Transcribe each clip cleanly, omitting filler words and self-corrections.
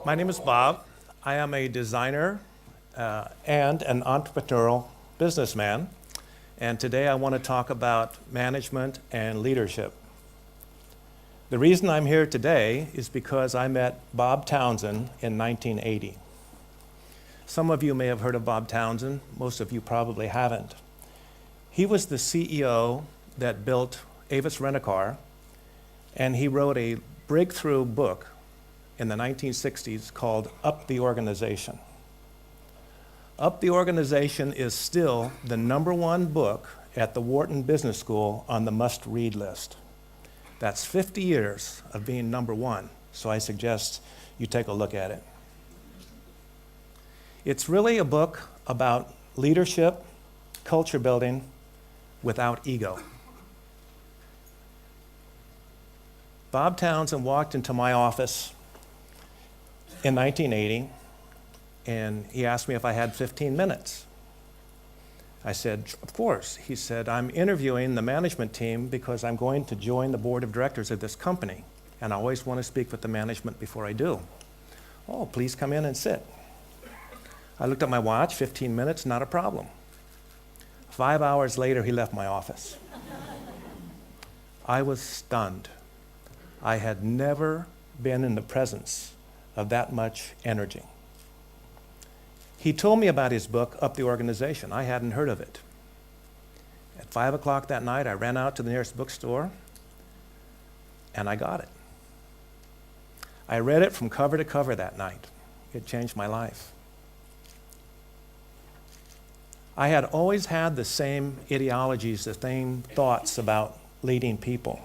My name is Bob. I am a designer and an entrepreneurial businessman. And today I want to talk about management and leadership. The reason I'm here today is because I met Bob Townsend in 1980. Some of you may have heard of Bob Townsend. Most of you probably haven't. He was the CEO that built Avis Rent-A-Car, and he wrote a breakthrough book in the 1960s called Up the Organization. Up the Organization is still the #1 book at the Wharton Business School on the must-read list. That's 50 years of being #1, so I suggest you take a look at it. It's really a book about leadership, culture building, without ego. Bob Townsend walked into my office in 1980, and he asked me if I had 15 minutes. I said, of course. He said, I'm interviewing the management team because I'm going to join the board of directors of this company, and I always want to speak with the management before I do. Oh, please come in and sit. I looked at my watch, 15 minutes, not a problem. 5 hours later, he left my office. I was stunned. I had never been in the presence of that much energy. He told me about his book, Up the Organization. I hadn't heard of it. At 5 o'clock that night, I ran out to the nearest bookstore, and I got it. I read it from cover to cover that night. It changed my life. I had always had the same ideologies, the same thoughts about leading people.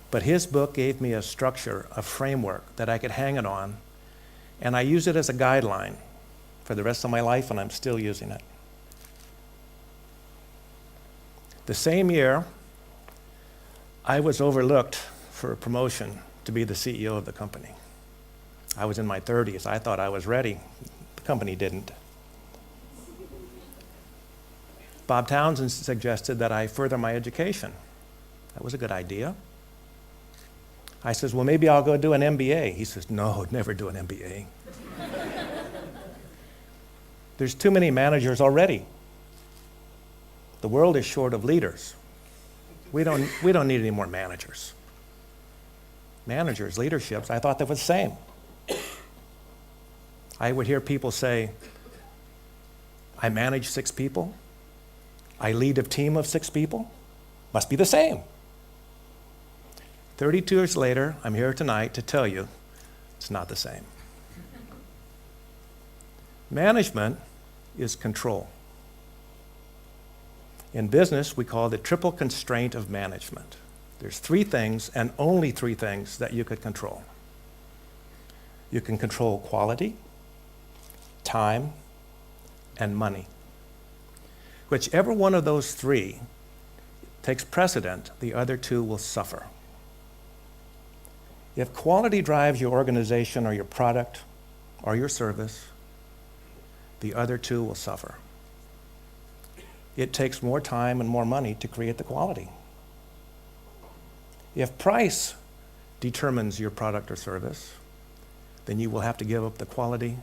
But his book gave me a structure, a framework that I could hang it on, and I use it as a guideline for the rest of my life, and I'm still using it. The same year, I was overlooked for a promotion to be the CEO of the company. I was in my 30s. I thought I was ready. The company didn't. Bob Townsend suggested that I further my education. That was a good idea. I says, well, maybe I'll go do an MBA. He says, no, never do an MBA. There's too many managers already. The world is short of leaders. We don't need any more managers. Managers, leaderships, I thought that was the same. I would hear people say, I manage 6 people. I lead a team of 6 people. Must be the same. 32 years later, I'm here tonight to tell you it's not the same. Management is control. In business, we call it the triple constraint of management. There's 3 things, and only 3 things, that you could control. You can control quality, time, and money. Whichever one of those 3 takes precedent, the other 2 will suffer. If quality drives your organization or your product or your service, the other 2 will suffer. It takes more time and more money to create the quality. If price determines your product or service, then you will have to give up the quality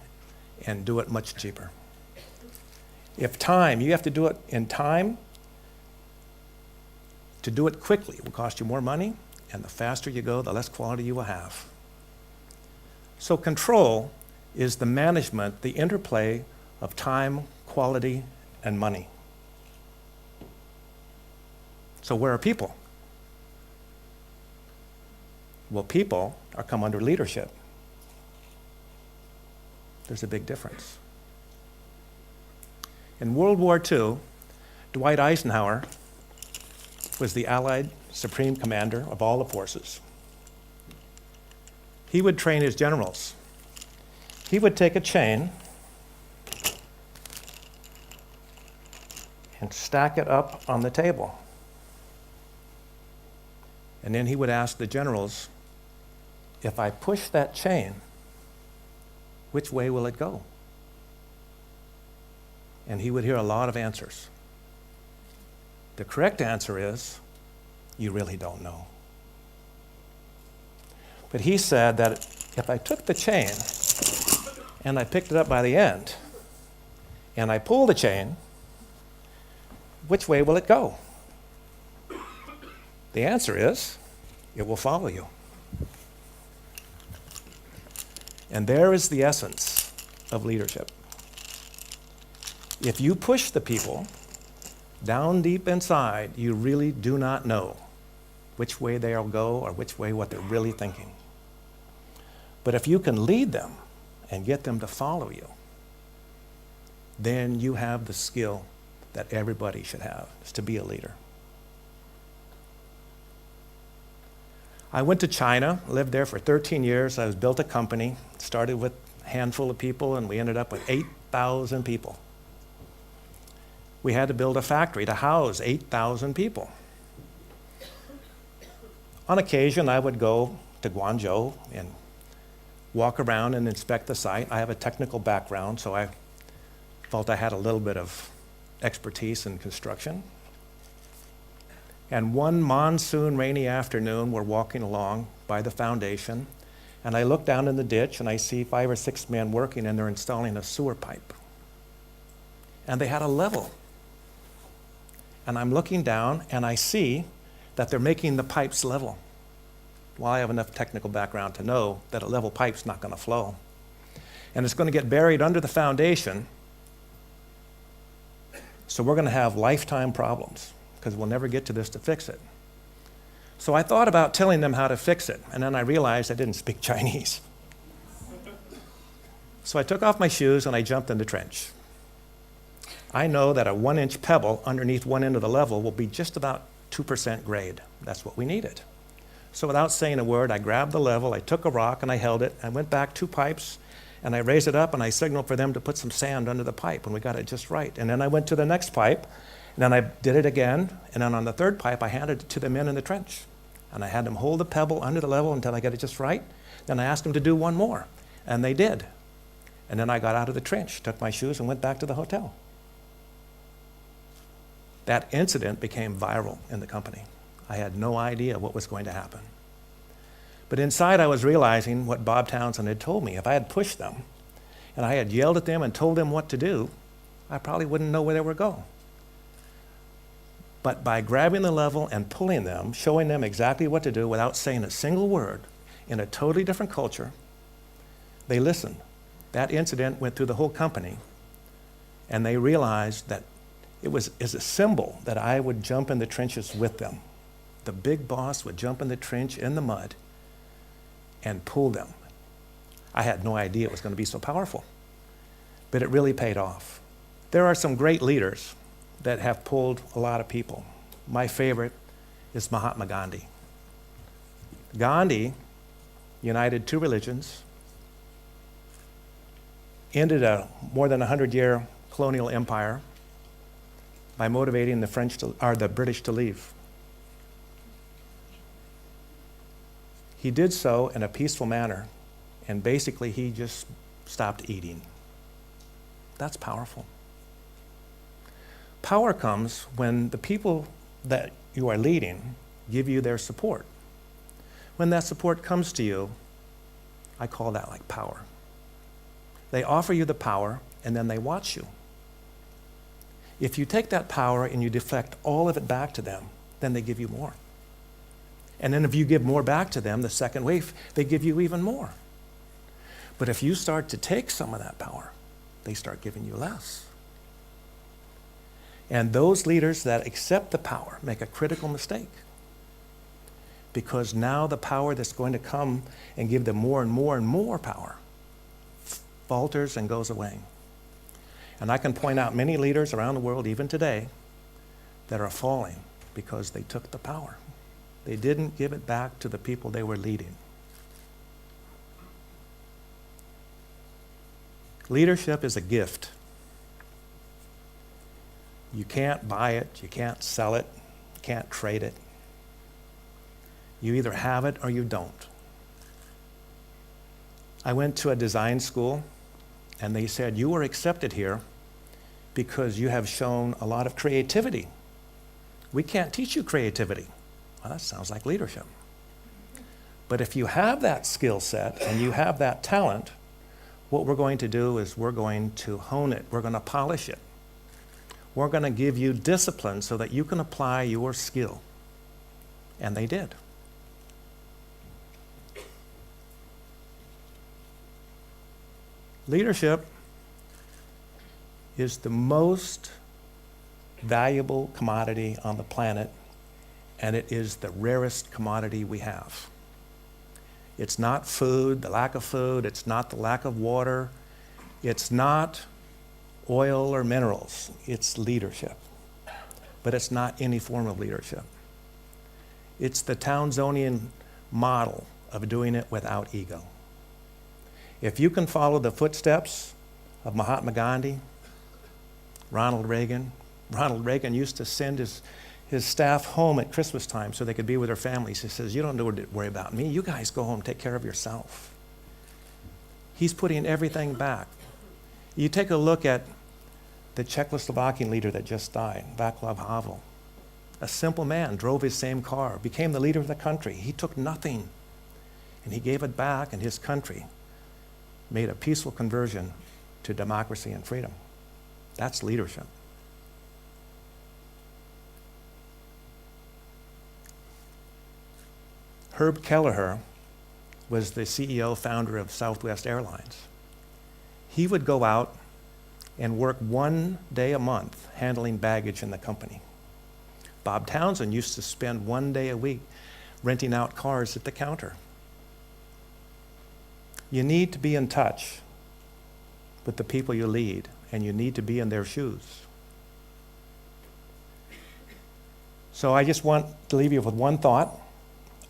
and do it much cheaper. If time, you have to do it in time. To do it quickly, it will cost you more money, and the faster you go, the less quality you will have. So control is the management, the interplay of time, quality, and money. So where are people? Well, people are come under leadership. There's a big difference. In World War II, Dwight Eisenhower was the Allied Supreme Commander of all the forces. He would train his generals. He would take a chain and stack it up on the table. And then he would ask the generals, if I push that chain, which way will it go? And he would hear a lot of answers. The correct answer is, you really don't know. But he said that if I took the chain and I picked it up by the end and I pull the chain, which way will it go? The answer is, it will follow you. And there is the essence of leadership. If you push the people down deep inside, you really do not know which way they'll go or which way what they're really thinking. But if you can lead them and get them to follow you, then you have the skill that everybody should have, is to be a leader. I went to China, lived there for 13 years. I built a company, started with a handful of people, and we ended up with 8,000 people. We had to build a factory to house 8,000 people. On occasion, I would go to Guangzhou and walk around and inspect the site. I have a technical background, so I felt I had a little bit of expertise in construction. And one monsoon rainy afternoon, we're walking along by the foundation, and I look down in the ditch and I see 5 or 6 men working, and they're installing a sewer pipe. And they had a level. And I'm looking down and I see that they're making the pipes level. Well, I have enough technical background to know that a level pipe's not going to flow. And it's going to get buried under the foundation, so we're going to have lifetime problems because we'll never get to this to fix it. So I thought about telling them how to fix it, and then I realized I didn't speak Chinese. So I took off my shoes and I jumped in the trench. I know that a 1-inch pebble underneath one end of the level will be just about 2% grade. That's what we needed. So without saying a word, I grabbed the level, I took a rock and I held it, I went back 2 pipes, and I raised it up and I signaled for them to put some sand under the pipe, and we got it just right. And then I went to the next pipe, and then I did it again, and then on the 3rd pipe, I handed it to the men in the trench. And I had them hold the pebble under the level until I got it just right. Then I asked them to do one more, and they did. And then I got out of the trench, took my shoes, and went back to the hotel. That incident became viral in the company. I had no idea what was going to happen. But inside I was realizing what Bob Townsend had told me. If I had pushed them and I had yelled at them and told them what to do, I probably wouldn't know where they were going. But by grabbing the level and pulling them, showing them exactly what to do without saying a single word in a totally different culture, they listened. That incident went through the whole company, and they realized that it was as a symbol that I would jump in the trenches with them. The big boss would jump in the trench in the mud and pull them. I had no idea it was going to be so powerful, but it really paid off. There are some great leaders that have pulled a lot of people. My favorite is Mahatma Gandhi. Gandhi united 2 religions, ended a more than 100-year colonial empire by motivating the British to leave. He did so in a peaceful manner, and basically he just stopped eating. That's powerful. Power comes when the people that you are leading give you their support. When that support comes to you, I call that like power. They offer you the power, and then they watch you. If you take that power and you deflect all of it back to them, then they give you more. And then if you give more back to them, the second wave, they give you even more. But if you start to take some of that power, they start giving you less. And those leaders that accept the power make a critical mistake, because now the power that's going to come and give them more and more and more power falters and goes away. And I can point out many leaders around the world, even today, that are falling because they took the power. They didn't give it back to the people they were leading. Leadership is a gift. You can't buy it, you can't sell it, you can't trade it. You either have it or you don't. I went to a design school, and they said, you were accepted here because you have shown a lot of creativity. We can't teach you creativity. Well, that sounds like leadership. But if you have that skill set and you have that talent, what we're going to do is we're going to hone it. We're going to polish it. We're going to give you discipline so that you can apply your skill. And they did. Leadership is the most valuable commodity on the planet, and it is the rarest commodity we have. It's not food, the lack of food, it's not the lack of water, it's not oil or minerals, it's leadership. But it's not any form of leadership. It's the Townsonian model of doing it without ego. If you can follow the footsteps of Mahatma Gandhi, Ronald Reagan used to send his staff home at Christmas time so they could be with their families. He says, you don't need to worry about me. You guys go home, take care of yourself. He's putting everything back. You take a look at the Czechoslovakian leader that just died, Václav Havel. A simple man, drove his same car, became the leader of the country. He took nothing, and he gave it back, and his country made a peaceful conversion to democracy and freedom. That's leadership. Herb Kelleher was the CEO, founder of Southwest Airlines. He would go out and work 1 day a month handling baggage in the company. Bob Townsend used to spend 1 day a week renting out cars at the counter. You need to be in touch with the people you lead, and you need to be in their shoes. So I just want to leave you with one thought.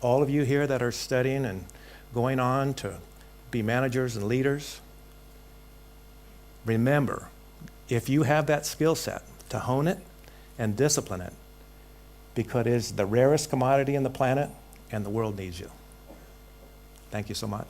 All of you here that are studying and going on to be managers and leaders, remember, if you have that skill set, to hone it and discipline it, because it is the rarest commodity on the planet and the world needs you. Thank you so much.